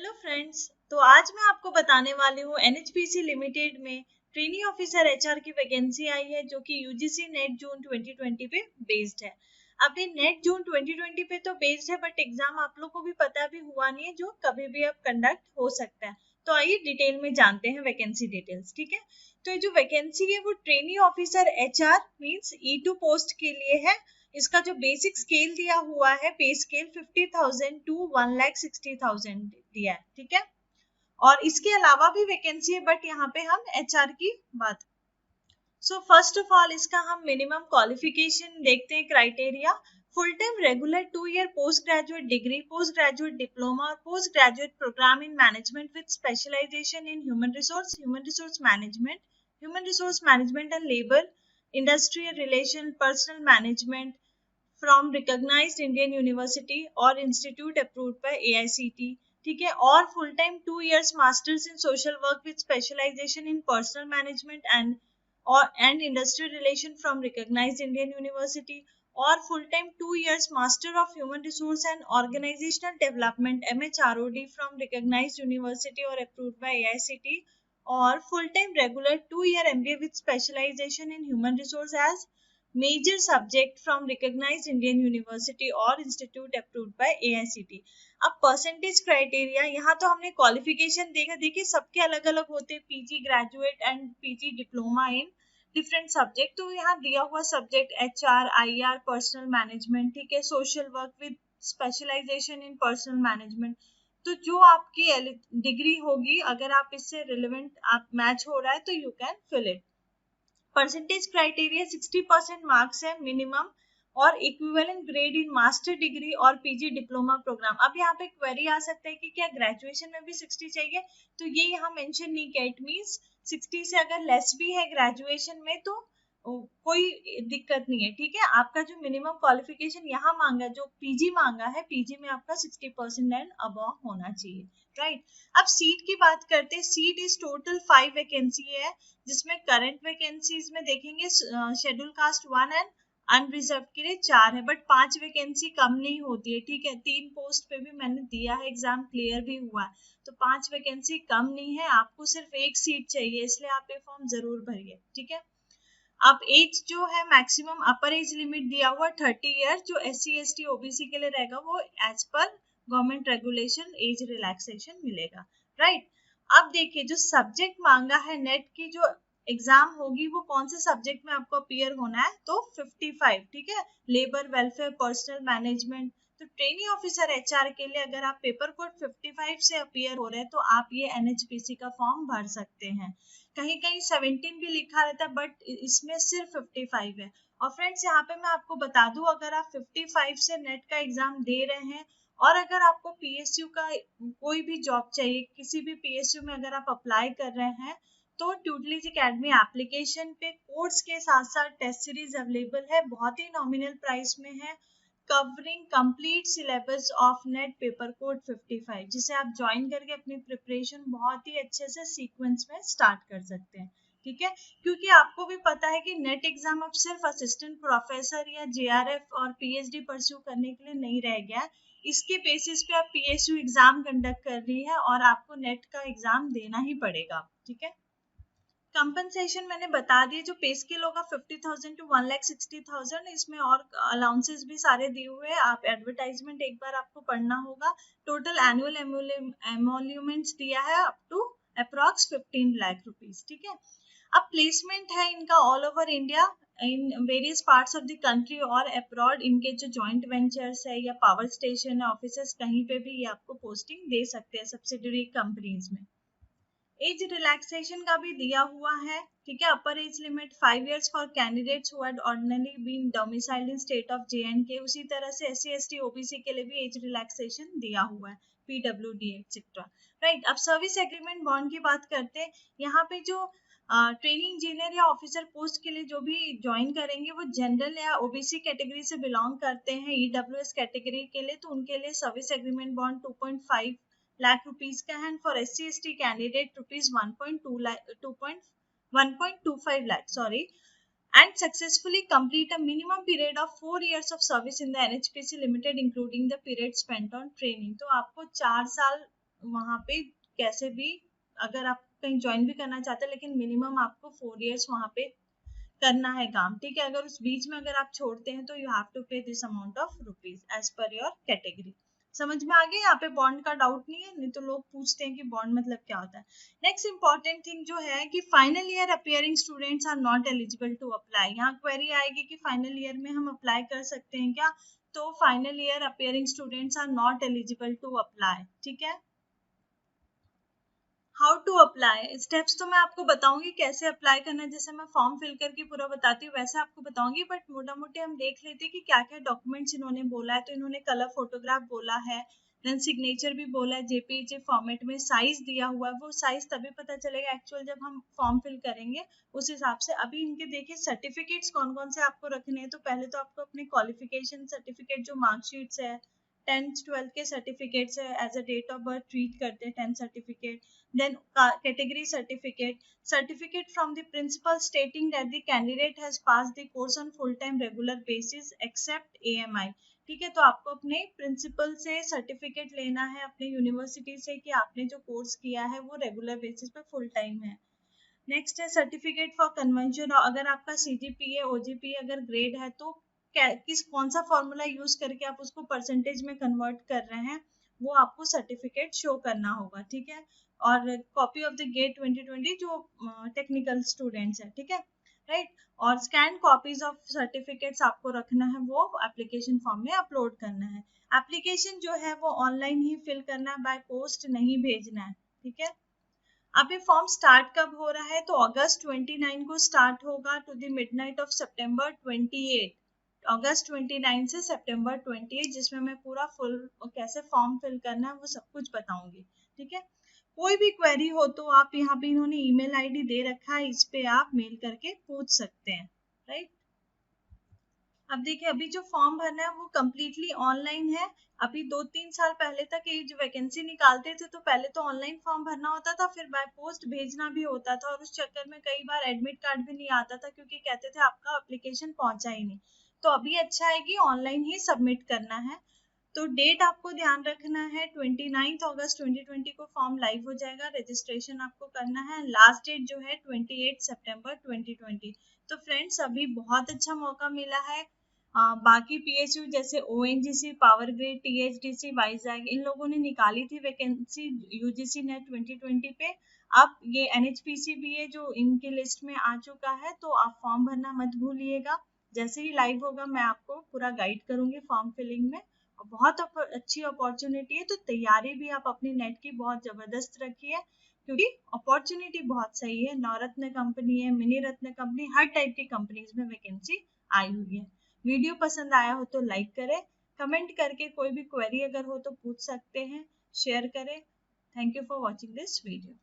Hello friends, तो आज मैं आपको बताने वाली हूँ एनएचपीसी लिमिटेड में ट्रेनी ऑफिसर एचआर की वैकेंसी आई है जो कि यूजीसी नेट जून 2020 पे बेस्ड है। अब ये नेट जून 2020 पे तो बेस्ड है बट एग्जाम आप लोग को भी पता भी हुआ नहीं है, जो कभी भी अब कंडक्ट हो सकता है। तो आइए डिटेल में जानते हैं वैकेंसी डिटेल्स। ठीक है, तो ये जो वैकेंसी है वो trainee officer HR means E2 post के लिए है। इसका जो बेसिक स्केल दिया हुआ है, पे स्केल 50,000 टू 1,60,000 दिया है। ठीक है, और इसके अलावा भी वैकेंसी है बट यहाँ पे हम एचआर की बात। सो फर्स्ट ऑफ ऑल इसका हम मिनिमम क्वालिफिकेशन देखते हैं, criteria. Full time regular 2 year post graduate degree, post graduate diploma और post graduate programme in management with specialisation in human resource management and labour, industrial relation, personal management from recognised Indian university और institute approved by AICTE। ठीक है, और full time 2 years masters in social work with specialisation in personal management and industrial relation from recognised Indian university, और full time 2 years master of human resource and organizational development MHROD from recognized university और approved by AICTE, और full time regular 2 year MBA with specialisation in human resource as major subject from recognised Indian university और institute approved by AICTE। अब percentage criteria, यहाँ तो हमने qualification देखा, देखिए सबके अलग अलग होते हैं, PG graduate and PG diploma in different subject. तो यहाँ दिया हुआ subject HR, IR, personal management, ठीक है, social work with specialisation in personal management. तो जो आपकी डिग्री होगी, अगर आप इससे रिलेवेंट आप मैच हो रहा है तो you can fill it. Percentage criteria 60% marks है मिनिमम, और equivalent grade in master degree और पीजी डिप्लोमा प्रोग्राम। अब यहाँ पे क्वेरी आ सकता है कि क्या ग्रेजुएशन में भी 60 चाहिए, तो ये यहाँ मेंशन नहीं किया। इट मींस 60 से अगर लेस भी है ग्रेजुएशन में तो कोई दिक्कत नहीं है। ठीक है, आपका जो मिनिमम क्वालिफिकेशन यहाँ मांगा, जो पीजी मांगा है, पीजी में आपका 60% एंड अबव होना चाहिए। राइट, अब सीट की बात करते हैं। सीट इज टोटल 5 वैकेंसी है, जिसमें करंट वैकेंसीज में देखेंगे शेड्यूल कास्ट 1 एंड अनरिजर्व के लिए 4 है, बट 5 वैकेंसी कम नहीं होती है। ठीक है, 3 पोस्ट पे भी मैंने दिया है, एग्जाम क्लियर भी हुआ है, तो 5 वैकेंसी कम नहीं है। आपको सिर्फ 1 सीट चाहिए, इसलिए आप ये फॉर्म जरूर भरिए। ठीक है, अब एज जो है मैक्सिमम अपर एज लिमिट दिया हुआ 30 ईयर, जो SC ST OBC के लिए रहेगा वो as per government regulation age relaxation मिलेगा। राइट, अब देखिए जो सब्जेक्ट मांगा है, नेट की जो एग्जाम होगी वो कौन से सब्जेक्ट में आपको अपीयर होना है, तो 55। ठीक है, लेबर, वेलफेयर, पर्सनल मैनेजमेंट। तो ट्रेनी ऑफिसर HR के लिए अगर आप पेपर कोड 55 से अपीयर हो रहे हैं तो आप ये NHPC का फॉर्म भर सकते हैं। कहीं कहीं 17 भी लिखा रहता है बट इसमें सिर्फ 55 है। और फ्रेंड्स यहाँ पे मैं आपको बता दूं, अगर आप 55 से नेट का एग्जाम दे रहे हैं और अगर आपको PSU का कोई भी जॉब चाहिए, किसी भी PSU में अगर आप अप्लाई कर रहे हैं, तो ट्यूटलीज एकेडमी एप्लीकेशन पे कोर्स के साथ साथ टेस्ट सीरीज अवेलेबल है, बहुत ही नॉमिनल प्राइस में है, covering complete syllabus of net paper code 55, जिसे आप ज्वाइन करके अपनी प्रिपरेशन बहुत ही अच्छे से सीक्वेंस में स्टार्ट कर सकते हैं। ठीक है, क्योंकि आपको भी पता है कि नेट एग्जाम अब सिर्फ असिस्टेंट प्रोफेसर या JRF और PhD परस्यू करने के लिए नहीं रह गया। इसके बेसिस पे आप PSU एग्जाम कंडक्ट कर रही है और आपको नेट का एग्जाम देना ही पड़ेगा। ठीक है, कंपनसेशन मैंने बता दिए, जो पे स्केल होगा 50,000 टू 1,60,000, इसमें और अलाउंसेस भी सारे दिए हुए हैं। आप एडवर्टाइजमेंट एक बार आपको पढ़ना होगा। टोटल एनुअल एमोल्यूमेंट्स दिया है up to approx 15 lakh rupees. ठीक है, अब प्लेसमेंट है इनका all over India in various parts of the country और अब्रॉड। इनके जो जॉइंट वेंचर्स है या पावर स्टेशन है, ऑफिसेस, कहीं पे भी ये आपको पोस्टिंग दे सकते हैं सब्सिडरी कंपनीज में। एज रिलैक्सेशन का भी दिया हुआ है। ठीक है, upper age limit 5 years for candidates who had ordinary been domiciled in state of JNK। उसी तरह से SC ST OBC के लिए भी एज रिलैक्सेशन दिया हुआ है, PWD एक्सेट्रा। राइट, अब सर्विस एग्रीमेंट बॉन्ड की बात करते हैं। यहाँ पे जो ट्रेनिंग इंजीनियर या ऑफिसर पोस्ट के लिए जो भी ज्वाइन करेंगे वो जनरल या OBC कैटेगरी से बिलोंग करते हैं, EWS कैटेगरी के लिए, तो उनके लिए service agreement bond 2.5 lakh rupees का है, for SC ST candidate rupees 1.25 lakh, sorry, and successfully complete a minimum period of 4 years of service in the NHPC Limited, including the period spent on training। तो आपको 4 साल वहाँ पे कैसे भी अगर आप कहीं ज्वाइन भी करना चाहते हैं, लेकिन मिनिमम आपको 4 इयर्स वहाँ पे करना है काम, ठीक है। अगर उस बीच में अगर आप छोड़ते हैं तो you have to pay this amount of rupees as per your category. समझ में आ गया? यहाँ पे बॉन्ड का डाउट नहीं है, नहीं तो लोग पूछते हैं कि बॉन्ड मतलब क्या होता है। नेक्स्ट इंपॉर्टेंट थिंग जो है कि final year appearing students are not eligible to apply. यहाँ क्वेरी आएगी कि फाइनल ईयर में हम अप्लाई कर सकते हैं क्या? तो final year appearing students are not eligible to apply, ठीक है। हाउ टू अप्लाई स्टेप्स तो मैं आपको बताऊंगी कैसे अप्लाई करना है, जैसे मैं फॉर्म फिल करके पूरा बताती हूँ वैसे आपको बताऊंगी, बट मोटा मोटी हम देख लेते हैं कि क्या क्या डॉक्यूमेंट्स इन्होंने बोला है। तो इन्होंने कलर फोटोग्राफ बोला है, देन सिग्नेचर भी बोला है, जेपीईजी फॉर्मेट में साइज दिया हुआ है। वो साइज तभी पता चलेगा एक्चुअल जब हम फॉर्म फिल करेंगे उस हिसाब से। अभी इनके देखिए सर्टिफिकेट्स कौन कौन से आपको रखने हैं। तो पहले तो आपको अपने क्वालिफिकेशन सर्टिफिकेट जो मार्कशीट्स है, 10th-12th के सर्टिफिकेट्स है, as a date of birth treat करते हैं 10th certificate. then category certificate from the principal stating that the candidate has passed the course on full time regular basis except AMI, ठीक है। तो आपको अपने principal से certificate लेना है, अपने यूनिवर्सिटी से, कि आपने जो कोर्स किया है वो रेगुलर बेसिस पे फुल टाइम है। नेक्स्ट है सर्टिफिकेट फॉर कन्वेंशन, अगर आपका CGPA OGPA अगर ग्रेड है तो कौन सा फॉर्मूला यूज करके आप उसको परसेंटेज में कन्वर्ट कर रहे हैं, वो आपको सर्टिफिकेट शो करना होगा, ठीक है। और कॉपी ऑफ द गेट 2020 जो टेक्निकल स्टूडेंट्स है, ठीक है, राइट। और स्कैन कॉपीज ऑफ सर्टिफिकेट्स आपको रखना है, वो एप्लीकेशन फॉर्म में अपलोड करना है। एप्लीकेशन जो है वो ऑनलाइन ही फिल करना है, बाय पोस्ट नहीं भेजना है, ठीक है। अब ये फॉर्म स्टार्ट कब हो रहा है? तो अगस्त 29 को स्टार्ट होगा टू द मिडनाइट ऑफ सितंबर 28, अगस्त 29 से सितंबर 28, जिसमें मैं पूरा फुल कैसे फॉर्म फिल करना है वो सब कुछ बताऊंगी, ठीक है। कोई भी क्वेरी हो तो आप यहाँ पे इन्होंने ईमेल आईडी दे रखा है, इस पे आप मेल करके पूछ सकते हैं, राइट। अब देखिए अभी जो फॉर्म भरना है वो कम्प्लीटली ऑनलाइन है। अभी 2-3 साल पहले तक ये जो वैकेंसी निकालते थे तो पहले तो ऑनलाइन फॉर्म भरना होता था, फिर बाय पोस्ट भेजना भी होता था, और उस चक्कर में कई बार एडमिट कार्ड भी नहीं आता था क्योंकि कहते थे आपका एप्लीकेशन पहुंचा ही नहीं। तो अभी अच्छा है कि ऑनलाइन ही सबमिट करना है। तो डेट आपको ध्यान रखना है 29 अगस्त 2020 को फॉर्म लाइव हो जाएगा, रजिस्ट्रेशन आपको करना है। लास्ट डेट जो है 28 सितंबर 2020। तो फ्रेंड्स अभी बहुत अच्छा मौका मिला है। बाकी PSU जैसे ONGC, power grid, THDC, Vizag, इन लोगों ने निकाली थी वैकेंसी UGC नेट 2020 पे। अब ये NHPC भी है जो इनके लिस्ट में आ चुका है, तो आप फॉर्म भरना मत भूलिएगा। जैसे ही लाइव होगा मैं आपको पूरा गाइड करूंगी फॉर्म फिलिंग में। बहुत अच्छी अपॉर्चुनिटी है, तो तैयारी भी आप अपनी नेट की बहुत जबरदस्त रखिए, क्योंकि अपॉर्चुनिटी बहुत सही है। नवरत्न कंपनी है, मिनी रत्न कंपनी, हर टाइप की कंपनीज में वैकेंसी आई हुई है। वीडियो पसंद आया हो तो लाइक करें, कमेंट करके कोई भी क्वेरी अगर हो तो पूछ सकते हैं, शेयर करें। Thank you for watching this video.